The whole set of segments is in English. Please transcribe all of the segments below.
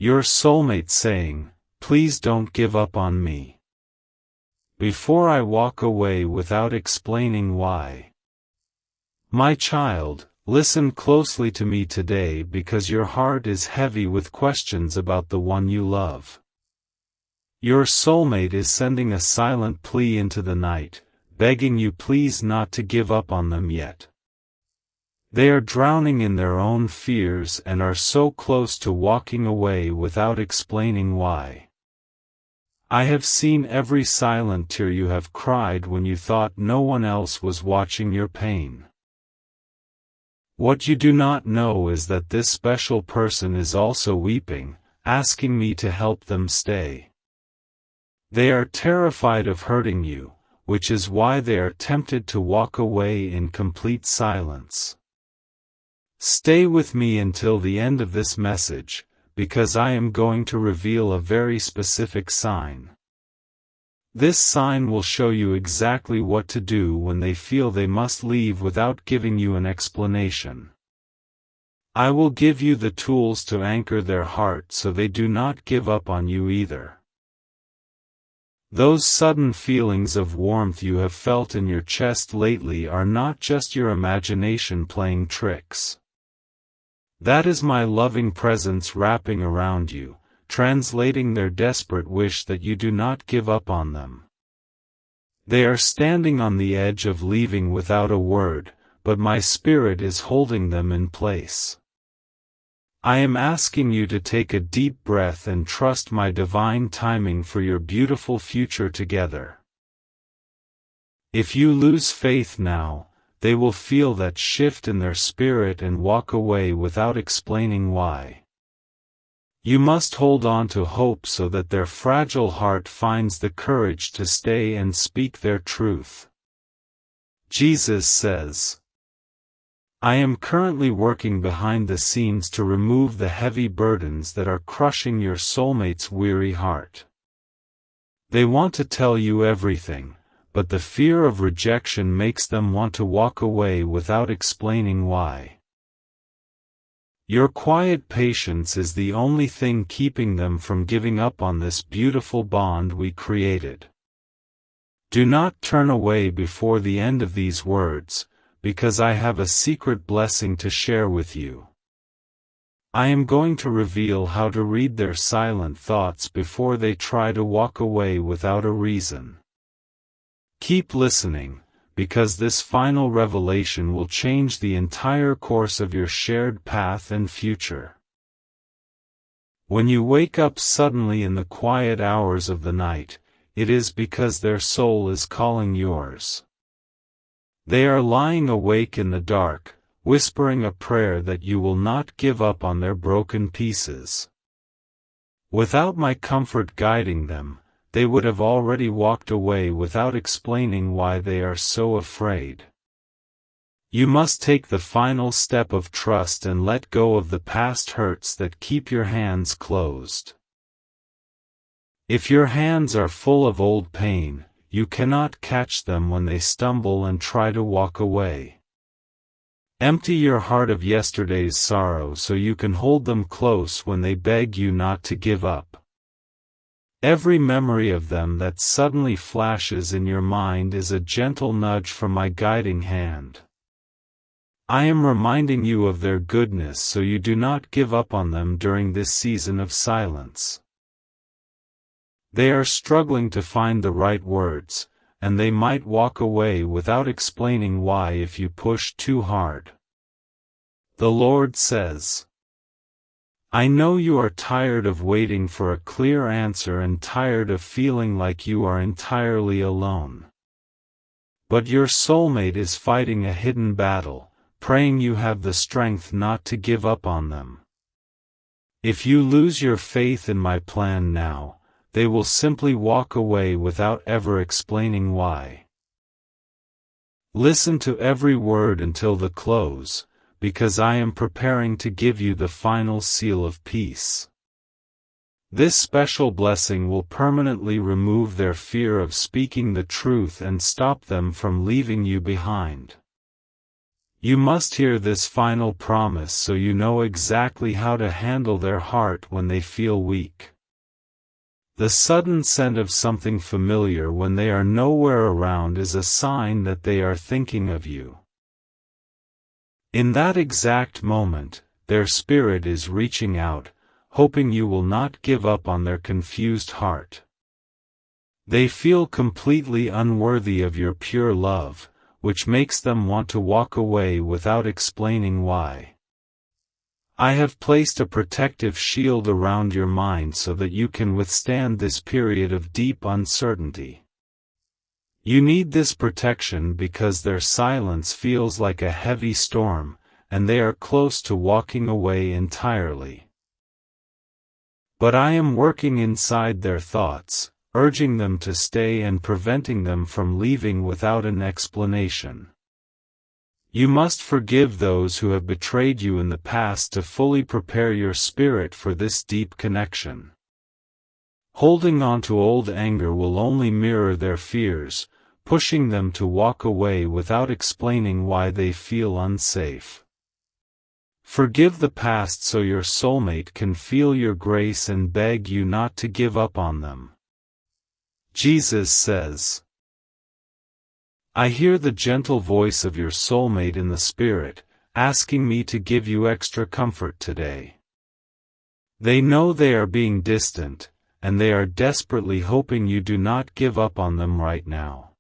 Your soulmate saying, "Please don't give up on me." Before I walk away without explaining why. My child, listen closely to me today because your heart is heavy with questions about the one you love. Your soulmate is sending a silent plea into the night, begging you please not to give up on them yet. They are drowning in their own fears and are so close to walking away without explaining why. I have seen every silent tear you have cried when you thought no one else was watching your pain. What you do not know is that this special person is also weeping, asking me to help them stay. They are terrified of hurting you, which is why they are tempted to walk away in complete silence. Stay with me until the end of this message, because I am going to reveal a very specific sign. This sign will show you exactly what to do when they feel they must leave without giving you an explanation. I will give you the tools to anchor their heart so they do not give up on you either. Those sudden feelings of warmth you have felt in your chest lately are not just your imagination playing tricks. That is my loving presence wrapping around you, translating their desperate wish that you do not give up on them. They are standing on the edge of leaving without a word, but my spirit is holding them in place. I am asking you to take a deep breath and trust my divine timing for your beautiful future together. If you lose faith now, they will feel that shift in their spirit and walk away without explaining why. You must hold on to hope so that their fragile heart finds the courage to stay and speak their truth. Jesus says, "I am currently working behind the scenes to remove the heavy burdens that are crushing your soulmate's weary heart. They want to tell you everything, but the fear of rejection makes them want to walk away without explaining why. Your quiet patience is the only thing keeping them from giving up on this beautiful bond we created. Do not turn away before the end of these words, because I have a secret blessing to share with you. I am going to reveal how to read their silent thoughts before they try to walk away without a reason. Keep listening, because this final revelation will change the entire course of your shared path and future. When you wake up suddenly in the quiet hours of the night, it is because their soul is calling yours. They are lying awake in the dark, whispering a prayer that you will not give up on their broken pieces. Without my comfort guiding them, they would have already walked away without explaining why they are so afraid. You must take the final step of trust and let go of the past hurts that keep your hands closed. If your hands are full of old pain, you cannot catch them when they stumble and try to walk away. Empty your heart of yesterday's sorrow so you can hold them close when they beg you not to give up. Every memory of them that suddenly flashes in your mind is a gentle nudge from my guiding hand. I am reminding you of their goodness so you do not give up on them during this season of silence. They are struggling to find the right words, and they might walk away without explaining why if you push too hard. The Lord says, I know you are tired of waiting for a clear answer and tired of feeling like you are entirely alone. But your soulmate is fighting a hidden battle, praying you have the strength not to give up on them. If you lose your faith in my plan now, they will simply walk away without ever explaining why. Listen to every word until the close, because I am preparing to give you the final seal of peace. This special blessing will permanently remove their fear of speaking the truth and stop them from leaving you behind. You must hear this final promise so you know exactly how to handle their heart when they feel weak. The sudden scent of something familiar when they are nowhere around is a sign that they are thinking of you. In that exact moment, their spirit is reaching out, hoping you will not give up on their confused heart. They feel completely unworthy of your pure love, which makes them want to walk away without explaining why. I have placed a protective shield around your mind so that you can withstand this period of deep uncertainty. You need this protection because their silence feels like a heavy storm, and they are close to walking away entirely. But I am working inside their thoughts, urging them to stay and preventing them from leaving without an explanation. You must forgive those who have betrayed you in the past to fully prepare your spirit for this deep connection. Holding on to old anger will only mirror their fears, pushing them to walk away without explaining why they feel unsafe. Forgive the past so your soulmate can feel your grace and beg you not to give up on them. Jesus says, I hear the gentle voice of your soulmate in the spirit, asking me to give you extra comfort today. They know they are being distant, and they are desperately hoping you do not give up on them right now.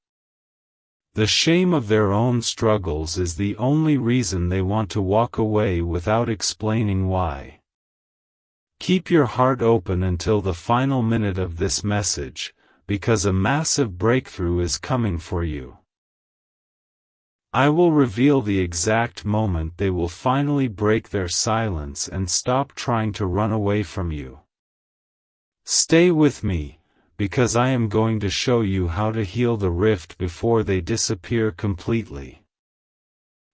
The shame of their own struggles is the only reason they want to walk away without explaining why. Keep your heart open until the final minute of this message, because a massive breakthrough is coming for you. I will reveal the exact moment they will finally break their silence and stop trying to run away from you. Stay with me, because I am going to show you how to heal the rift before they disappear completely.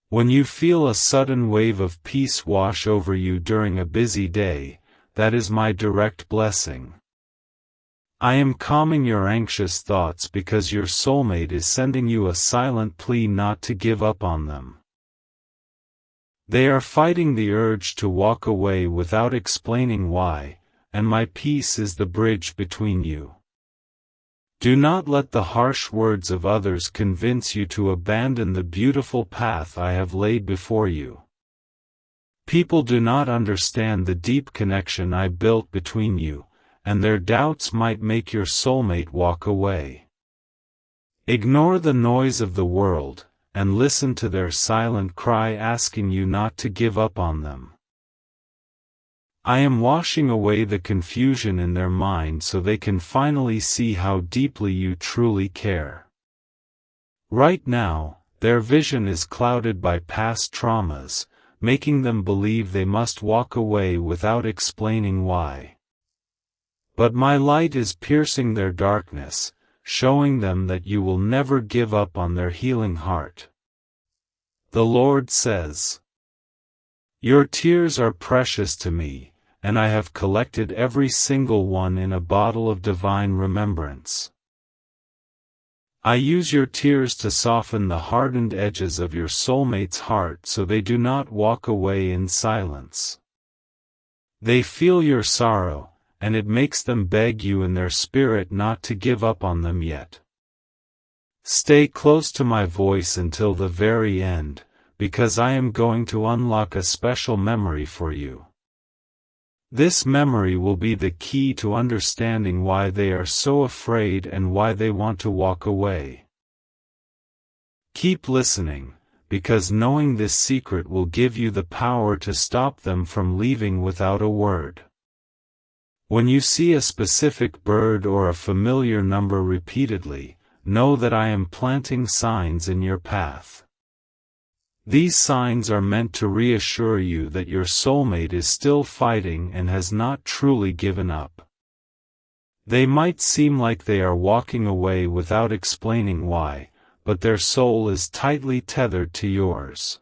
When you feel a sudden wave of peace wash over you during a busy day, that is my direct blessing. I am calming your anxious thoughts because your soulmate is sending you a silent plea not to give up on them. They are fighting the urge to walk away without explaining why, and my peace is the bridge between you. Do not let the harsh words of others convince you to abandon the beautiful path I have laid before you. People do not understand the deep connection I built between you, and their doubts might make your soulmate walk away. Ignore the noise of the world, and listen to their silent cry asking you not to give up on them. I am washing away the confusion in their mind so they can finally see how deeply you truly care. Right now, their vision is clouded by past traumas, making them believe they must walk away without explaining why. But my light is piercing their darkness, showing them that you will never give up on their healing heart. The Lord says, your tears are precious to me, and I have collected every single one in a bottle of divine remembrance. I use your tears to soften the hardened edges of your soulmate's heart so they do not walk away in silence. They feel your sorrow, and it makes them beg you in their spirit not to give up on them yet. Stay close to my voice until the very end, because I am going to unlock a special memory for you. This memory will be the key to understanding why they are so afraid and why they want to walk away. Keep listening, because knowing this secret will give you the power to stop them from leaving without a word. When you see a specific bird or a familiar number repeatedly, know that I am planting signs in your path. These signs are meant to reassure you that your soulmate is still fighting and has not truly given up. They might seem like they are walking away without explaining why, but their soul is tightly tethered to yours.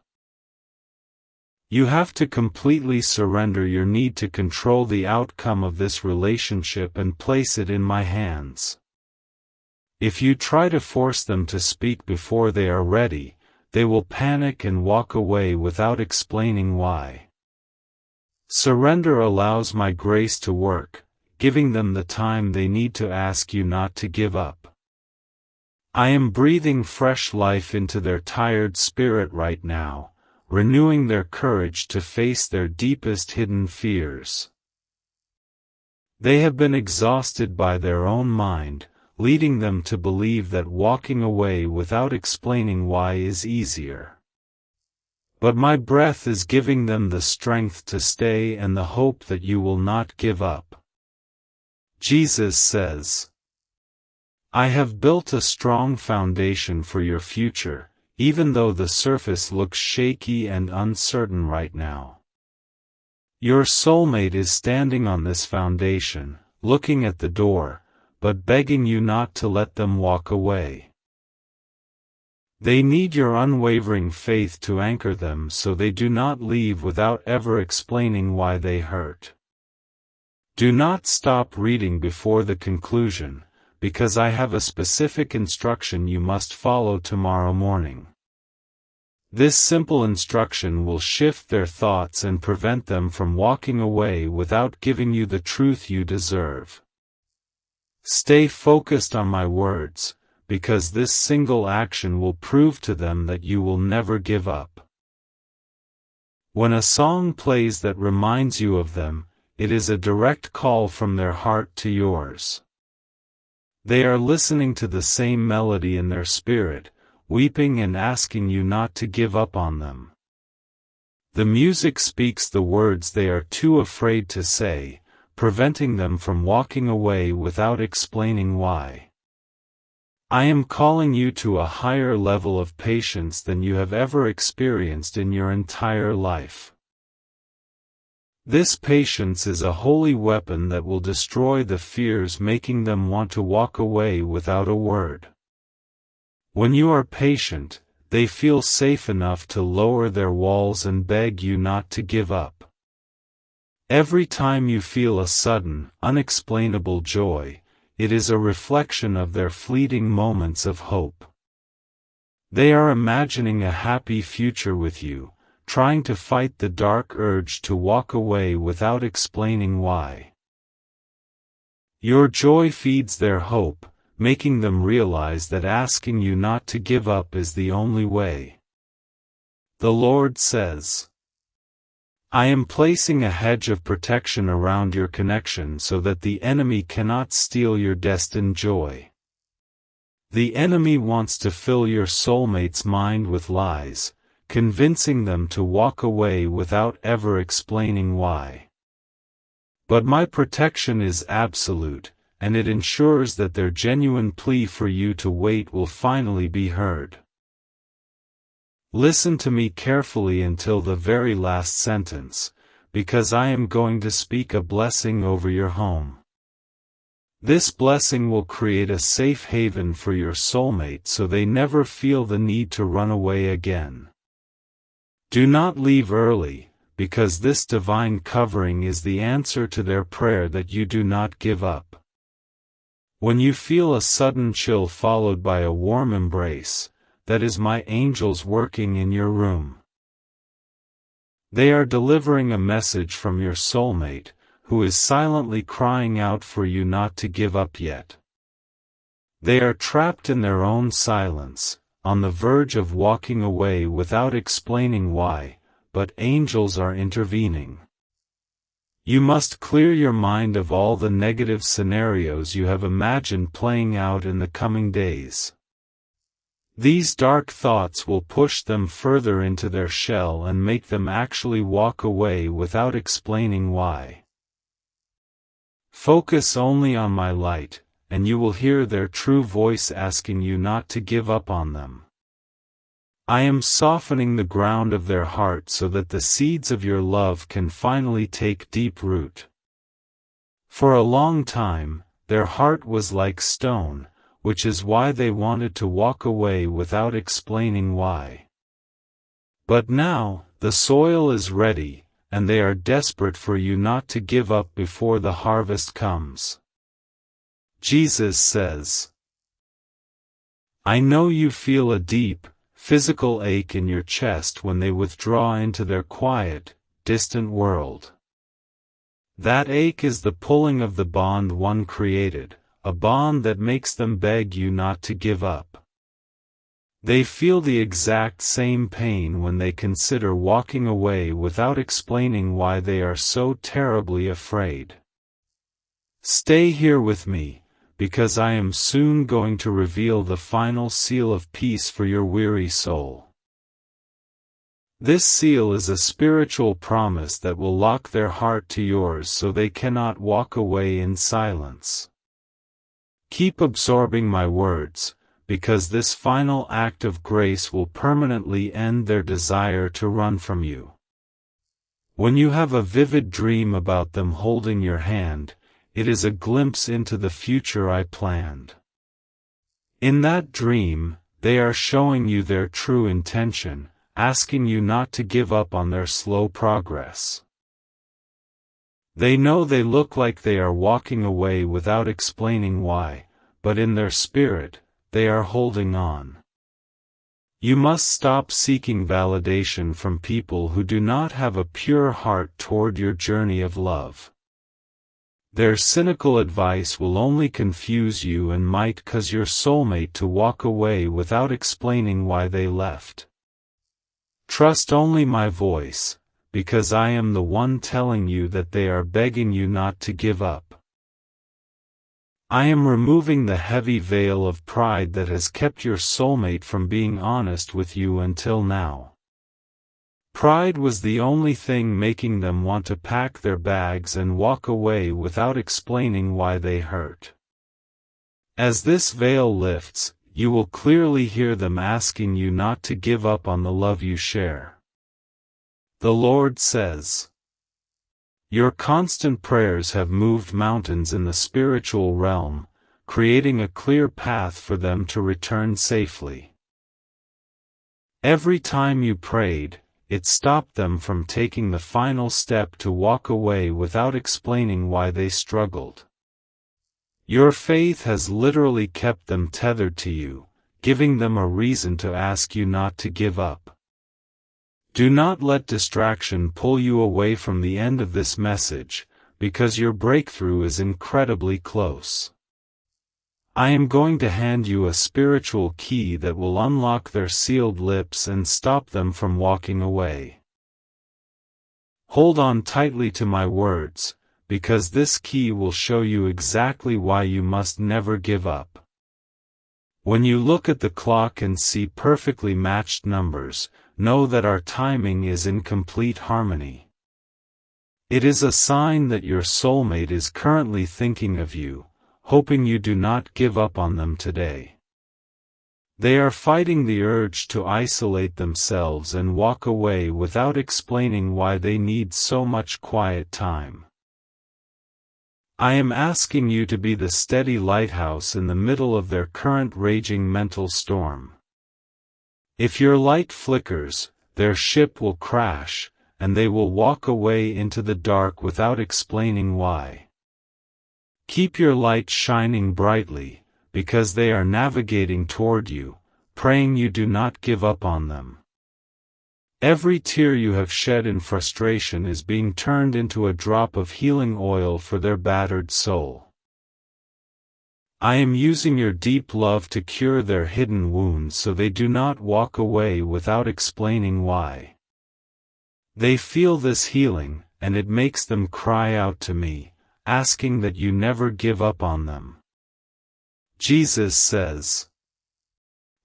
You have to completely surrender your need to control the outcome of this relationship and place it in my hands. If you try to force them to speak before they are ready, they will panic and walk away without explaining why. Surrender allows my grace to work, giving them the time they need to ask you not to give up. I am breathing fresh life into their tired spirit right now, renewing their courage to face their deepest hidden fears. They have been exhausted by their own mind, leading them to believe that walking away without explaining why is easier. But my breath is giving them the strength to stay and the hope that you will not give up. Jesus says, I have built a strong foundation for your future, even though the surface looks shaky and uncertain right now. Your soulmate is standing on this foundation, looking at the door, but begging you not to let them walk away. They need your unwavering faith to anchor them so they do not leave without ever explaining why they hurt. Do not stop reading before the conclusion, because I have a specific instruction you must follow tomorrow morning. This simple instruction will shift their thoughts and prevent them from walking away without giving you the truth you deserve. Stay focused on my words, because this single action will prove to them that you will never give up. When a song plays that reminds you of them, it is a direct call from their heart to yours. They are listening to the same melody in their spirit, weeping and asking you not to give up on them. The music speaks the words they are too afraid to say, preventing them from walking away without explaining why. I am calling you to a higher level of patience than you have ever experienced in your entire life. This patience is a holy weapon that will destroy the fears making them want to walk away without a word. When you are patient, they feel safe enough to lower their walls and beg you not to give up. Every time you feel a sudden, unexplainable joy, it is a reflection of their fleeting moments of hope. They are imagining a happy future with you, trying to fight the dark urge to walk away without explaining why. Your joy feeds their hope, making them realize that asking you not to give up is the only way. The Lord says, I am placing a hedge of protection around your connection so that the enemy cannot steal your destined joy. The enemy wants to fill your soulmate's mind with lies, convincing them to walk away without ever explaining why. But my protection is absolute, and it ensures that their genuine plea for you to wait will finally be heard. Listen to me carefully until the very last sentence, because I am going to speak a blessing over your home. This blessing will create a safe haven for your soulmate so they never feel the need to run away again. Do not leave early, because this divine covering is the answer to their prayer that you do not give up. When you feel a sudden chill followed by a warm embrace, that is my angels working in your room. They are delivering a message from your soulmate, who is silently crying out for you not to give up yet. They are trapped in their own silence, on the verge of walking away without explaining why, but angels are intervening. You must clear your mind of all the negative scenarios you have imagined playing out in the coming days. These dark thoughts will push them further into their shell and make them actually walk away without explaining why. Focus only on my light, and you will hear their true voice asking you not to give up on them. I am softening the ground of their heart so that the seeds of your love can finally take deep root. For a long time, their heart was like stone, which is why they wanted to walk away without explaining why. But now, the soil is ready, and they are desperate for you not to give up before the harvest comes. Jesus says, I know you feel a deep, physical ache in your chest when they withdraw into their quiet, distant world. That ache is the pulling of the bond one created, a bond that makes them beg you not to give up. They feel the exact same pain when they consider walking away without explaining why they are so terribly afraid. Stay here with me, because I am soon going to reveal the final seal of peace for your weary soul. This seal is a spiritual promise that will lock their heart to yours so they cannot walk away in silence. Keep absorbing my words, because this final act of grace will permanently end their desire to run from you. When you have a vivid dream about them holding your hand, it is a glimpse into the future I planned. In that dream, they are showing you their true intention, asking you not to give up on their slow progress. They know they look like they are walking away without explaining why, but in their spirit, they are holding on. You must stop seeking validation from people who do not have a pure heart toward your journey of love. Their cynical advice will only confuse you and might cause your soulmate to walk away without explaining why they left. Trust only my voice, because I am the one telling you that they are begging you not to give up. I am removing the heavy veil of pride that has kept your soulmate from being honest with you until now. Pride was the only thing making them want to pack their bags and walk away without explaining why they hurt. As this veil lifts, you will clearly hear them asking you not to give up on the love you share. The Lord says, "Your constant prayers have moved mountains in the spiritual realm, creating a clear path for them to return safely. Every time you prayed, it stopped them from taking the final step to walk away without explaining why they struggled. Your faith has literally kept them tethered to you, giving them a reason to ask you not to give up. Do not let distraction pull you away from the end of this message, because your breakthrough is incredibly close. I am going to hand you a spiritual key that will unlock their sealed lips and stop them from walking away. Hold on tightly to my words, because this key will show you exactly why you must never give up. When you look at the clock and see perfectly matched numbers, know that our timing is in complete harmony. It is a sign that your soulmate is currently thinking of you, hoping you do not give up on them today. They are fighting the urge to isolate themselves and walk away without explaining why they need so much quiet time. I am asking you to be the steady lighthouse in the middle of their current raging mental storm. If your light flickers, their ship will crash, and they will walk away into the dark without explaining why. Keep your light shining brightly, because they are navigating toward you, praying you do not give up on them. Every tear you have shed in frustration is being turned into a drop of healing oil for their battered soul. I am using your deep love to cure their hidden wounds so they do not walk away without explaining why. They feel this healing, and it makes them cry out to me, asking that you never give up on them. Jesus says,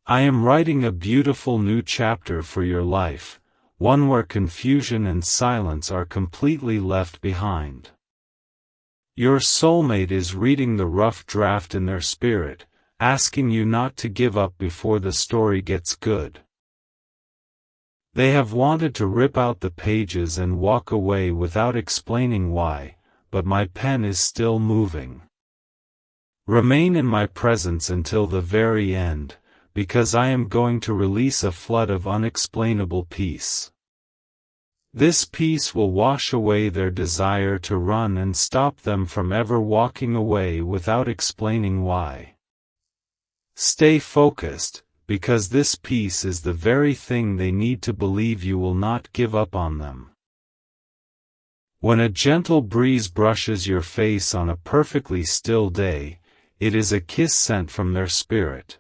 I am writing a beautiful new chapter for your life, one where confusion and silence are completely left behind. Your soulmate is reading the rough draft in their spirit, asking you not to give up before the story gets good. They have wanted to rip out the pages and walk away without explaining why, but my pen is still moving. Remain in my presence until the very end, because I am going to release a flood of unexplainable peace. This peace will wash away their desire to run and stop them from ever walking away without explaining why. Stay focused, because this peace is the very thing they need to believe you will not give up on them. When a gentle breeze brushes your face on a perfectly still day, it is a kiss sent from their spirit.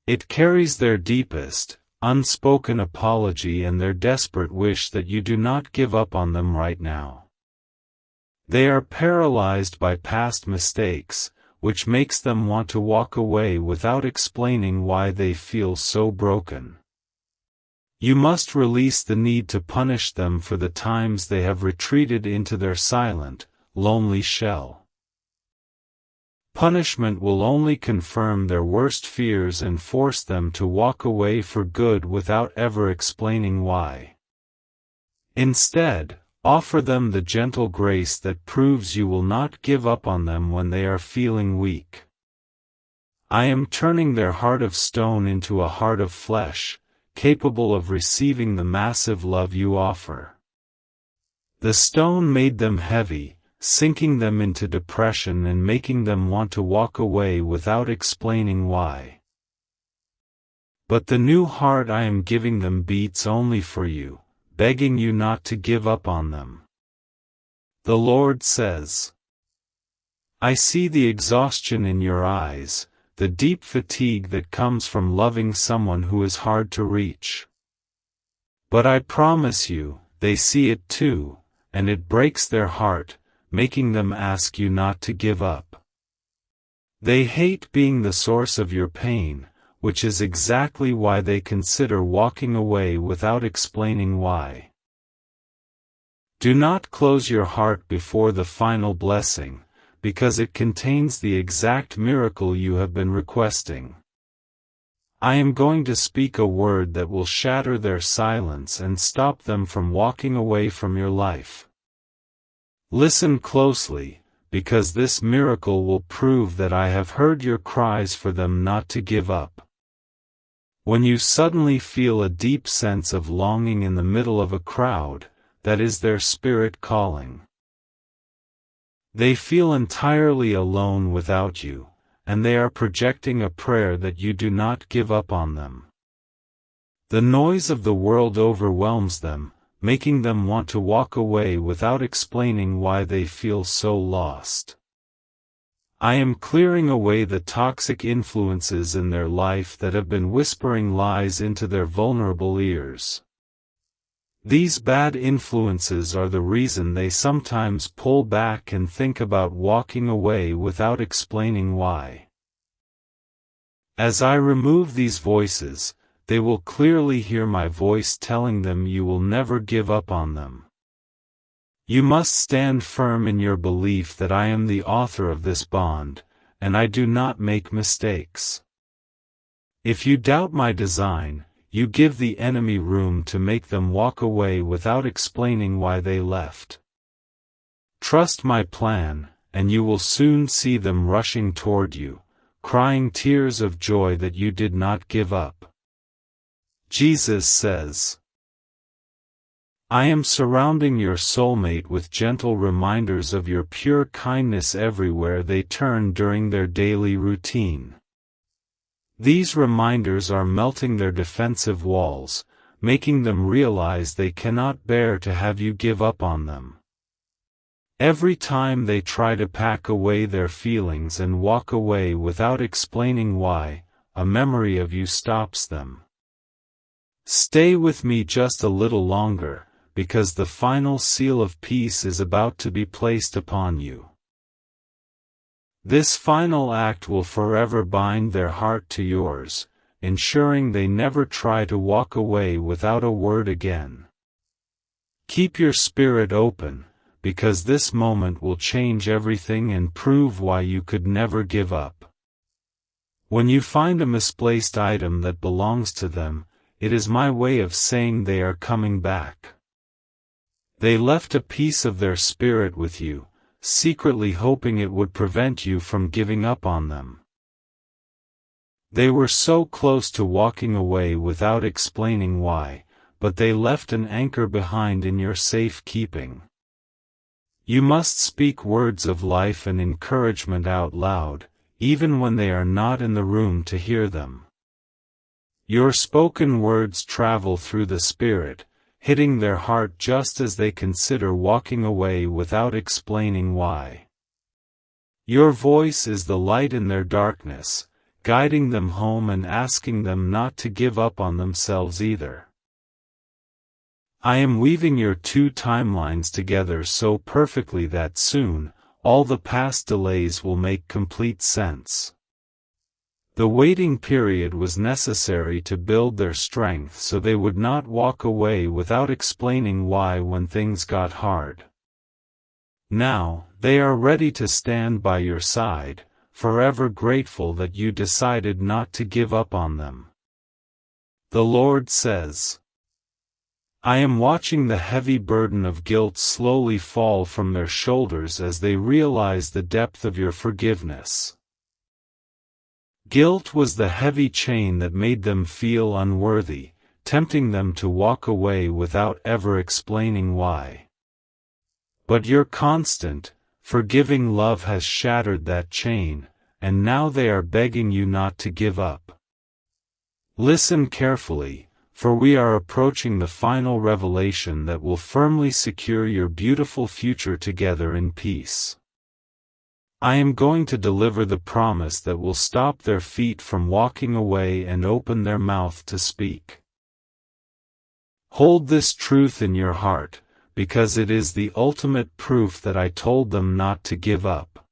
It carries their deepest, unspoken apology and their desperate wish that you do not give up on them right now. They are paralyzed by past mistakes, which makes them want to walk away without explaining why they feel so broken. You must release the need to punish them for the times they have retreated into their silent, lonely shell. Punishment will only confirm their worst fears and force them to walk away for good without ever explaining why. Instead, offer them the gentle grace that proves you will not give up on them when they are feeling weak. I am turning their heart of stone into a heart of flesh, capable of receiving the massive love you offer. The stone made them heavy, sinking them into depression and making them want to walk away without explaining why. But the new heart I am giving them beats only for you, begging you not to give up on them. The Lord says, I see the exhaustion in your eyes, the deep fatigue that comes from loving someone who is hard to reach. But I promise you, they see it too, and it breaks their heart, making them ask you not to give up. They hate being the source of your pain, which is exactly why they consider walking away without explaining why. Do not close your heart before the final blessing, because it contains the exact miracle you have been requesting. I am going to speak a word that will shatter their silence and stop them from walking away from your life. Listen closely, because this miracle will prove that I have heard your cries for them not to give up. When you suddenly feel a deep sense of longing in the middle of a crowd, that is their spirit calling. They feel entirely alone without you, and they are projecting a prayer that you do not give up on them. The noise of the world overwhelms them, making them want to walk away without explaining why they feel so lost. I am clearing away the toxic influences in their life that have been whispering lies into their vulnerable ears. These bad influences are the reason they sometimes pull back and think about walking away without explaining why. As I remove these voices, they will clearly hear my voice telling them you will never give up on them. You must stand firm in your belief that I am the author of this bond, and I do not make mistakes. If you doubt my design, you give the enemy room to make them walk away without explaining why they left. Trust my plan, and you will soon see them rushing toward you, crying tears of joy that you did not give up. Jesus says, I am surrounding your soulmate with gentle reminders of your pure kindness everywhere they turn during their daily routine. These reminders are melting their defensive walls, making them realize they cannot bear to have you give up on them. Every time they try to pack away their feelings and walk away without explaining why, a memory of you stops them. Stay with me just a little longer, because the final seal of peace is about to be placed upon you. This final act will forever bind their heart to yours, ensuring they never try to walk away without a word again. Keep your spirit open, because this moment will change everything and prove why you could never give up. When you find a misplaced item that belongs to them, it is my way of saying they are coming back. They left a piece of their spirit with you, secretly hoping it would prevent you from giving up on them. They were so close to walking away without explaining why, but they left an anchor behind in your safe keeping. You must speak words of life and encouragement out loud, even when they are not in the room to hear them. Your spoken words travel through the Spirit, hitting their heart just as they consider walking away without explaining why. Your voice is the light in their darkness, guiding them home and asking them not to give up on themselves either. I am weaving your two timelines together so perfectly that soon, all the past delays will make complete sense. The waiting period was necessary to build their strength so they would not walk away without explaining why when things got hard. Now, they are ready to stand by your side, forever grateful that you decided not to give up on them. The Lord says, I am watching the heavy burden of guilt slowly fall from their shoulders as they realize the depth of your forgiveness. Guilt was the heavy chain that made them feel unworthy, tempting them to walk away without ever explaining why. But your constant, forgiving love has shattered that chain, and now they are begging you not to give up. Listen carefully, for we are approaching the final revelation that will firmly secure your beautiful future together in peace. I am going to deliver the promise that will stop their feet from walking away and open their mouth to speak. Hold this truth in your heart, because it is the ultimate proof that I told them not to give up.